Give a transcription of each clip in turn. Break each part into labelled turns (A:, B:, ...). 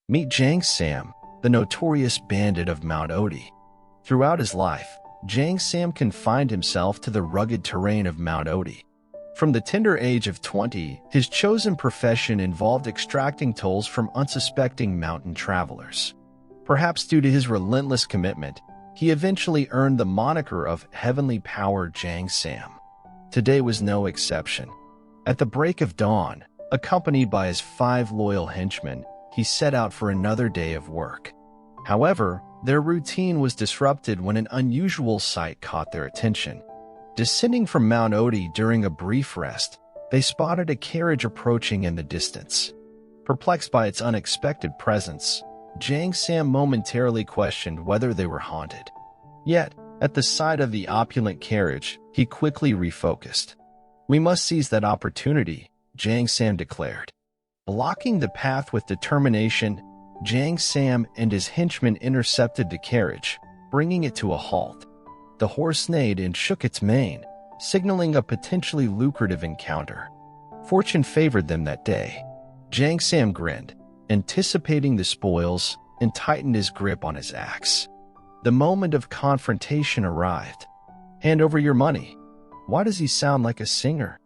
A: Meet Jang Sam, the notorious bandit of Mount Odi. Throughout his life, Jang Sam confined himself to the rugged terrain of Mount Odi. From the tender age of 20, his chosen profession involved extracting tolls from unsuspecting mountain travelers. Perhaps due to his relentless commitment, he eventually earned the moniker of Heavenly Power Jang Sam. Today was no exception. At the break of dawn, accompanied by his 5 loyal henchmen, he set out for another day of work. However, their routine was disrupted when an unusual sight caught their attention. Descending from Mount Odi during a brief rest, they spotted a carriage approaching in the distance. Perplexed by its unexpected presence, Jang Sam momentarily questioned whether they were haunted. Yet, at the sight of the opulent carriage, he quickly refocused. "We must seize that opportunity," Jang Sam declared. Blocking the path with determination, Jang Sam and his henchmen intercepted the carriage, bringing it to a halt. The horse neighed and shook its mane, signaling a potentially lucrative encounter. Fortune favored them that day. Jang Sam grinned, anticipating the spoils, and tightened his grip on his axe. The moment of confrontation arrived. "Hand over your money." Why does he sound like a singer?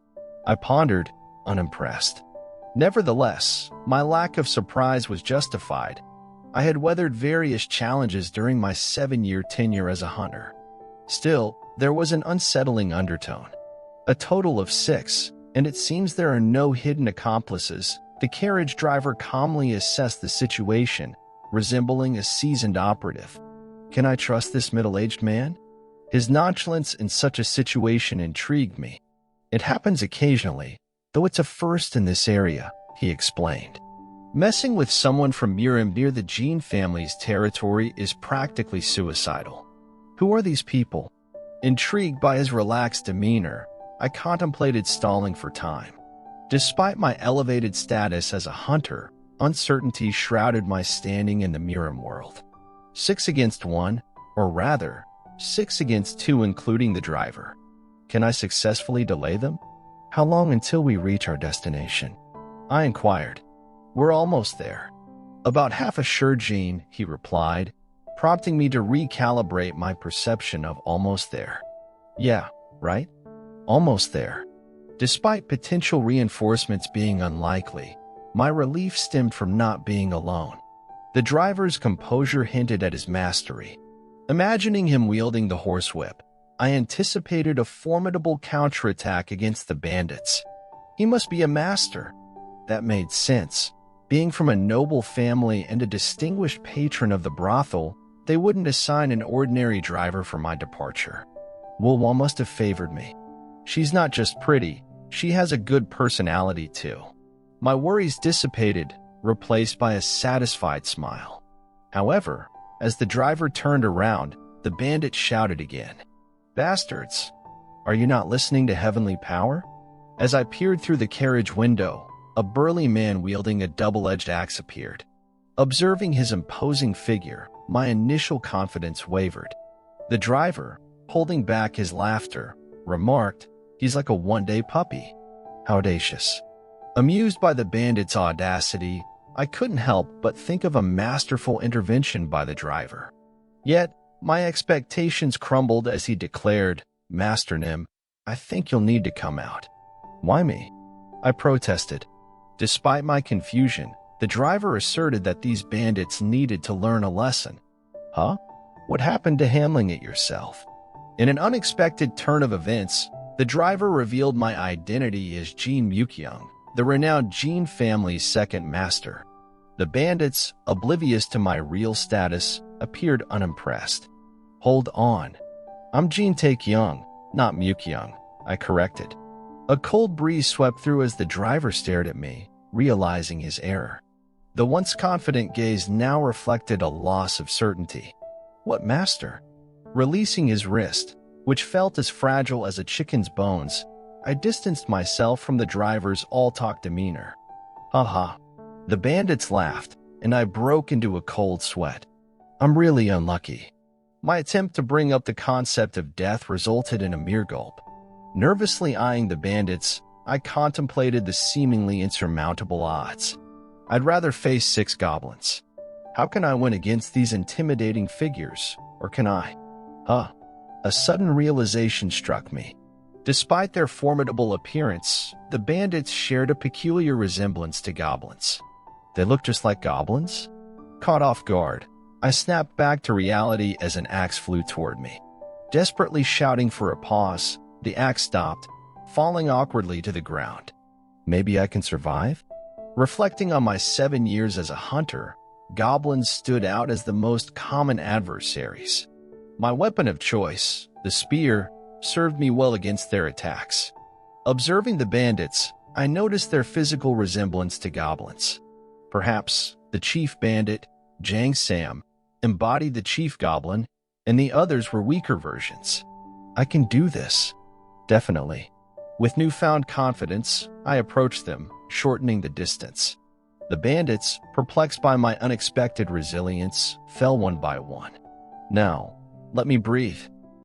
A: I pondered, unimpressed. Nevertheless, my lack of surprise was justified. I had weathered various challenges during my 7-year tenure as a hunter. Still, there was an unsettling undertone. A total of 6, and it seems there are no hidden accomplices. The carriage driver calmly assessed the situation, resembling a seasoned operative. Can I trust this middle-aged man? His nonchalance in such a situation intrigued me. It happens occasionally, though it's a first in this area, he explained. Messing with someone from Murim near the Jean family's territory is practically suicidal. Who are these people? Intrigued by his relaxed demeanor, I contemplated stalling for time. Despite my elevated status as a hunter, uncertainty shrouded my standing in the Murim world. 6 against 1, or rather, 6 against 2 including the driver. Can I successfully delay them? How long until we reach our destination? I inquired. We're almost there. About half assured, Jean, he replied, prompting me to recalibrate my perception of almost there. Yeah, right? Almost there. Despite potential reinforcements being unlikely, my relief stemmed from not being alone. The driver's composure hinted at his mastery. Imagining him wielding the horsewhip, I anticipated a formidable counterattack against the bandits. He must be a master. That made sense. Being from a noble family and a distinguished patron of the brothel, they wouldn't assign an ordinary driver for my departure. Wulwa must have favored me. She's not just pretty, she has a good personality too. My worries dissipated, replaced by a satisfied smile. However, as the driver turned around, the bandit shouted again. Bastards! Are you not listening to Heavenly Power? As I peered through the carriage window, a burly man wielding a double-edged axe appeared. Observing his imposing figure, my initial confidence wavered. The driver, holding back his laughter, remarked, "He's like a one-day puppy." How audacious. Amused by the bandit's audacity, I couldn't help but think of a masterful intervention by the driver. Yet, my expectations crumbled as he declared, "Master Nim, I think you'll need to come out." Why me? I protested. Despite my confusion, the driver asserted that these bandits needed to learn a lesson. Huh? What happened to handling it yourself? In an unexpected turn of events, the driver revealed my identity as Jean Mukyung, the renowned Jean family's second master. The bandits, oblivious to my real status, appeared unimpressed. Hold on. I'm Jean Taekyung, not Mukyung, I corrected. A cold breeze swept through as the driver stared at me, realizing his error. The once confident gaze now reflected a loss of certainty. What master? Releasing his wrist, which felt as fragile as a chicken's bones, I distanced myself from the driver's all-talk demeanor. Haha. The bandits laughed, and I broke into a cold sweat. I'm really unlucky. My attempt to bring up the concept of death resulted in a mere gulp. Nervously eyeing the bandits, I contemplated the seemingly insurmountable odds. I'd rather face 6 goblins. How can I win against these intimidating figures? Or can I? A sudden realization struck me. Despite their formidable appearance, the bandits shared a peculiar resemblance to goblins. They looked just like goblins? Caught off guard, I snapped back to reality as an axe flew toward me. Desperately shouting for a pause, the axe stopped, falling awkwardly to the ground. Maybe I can survive? Reflecting on my 7 years as a hunter, goblins stood out as the most common adversaries. My weapon of choice, the spear, served me well against their attacks. Observing the bandits, I noticed their physical resemblance to goblins. Perhaps the chief bandit, Jang Sam, embodied the chief goblin, and the others were weaker versions. I can do this. Definitely. With newfound confidence, I approached them, shortening the distance. The bandits, perplexed by my unexpected resilience, fell one by one. Now, let me breathe.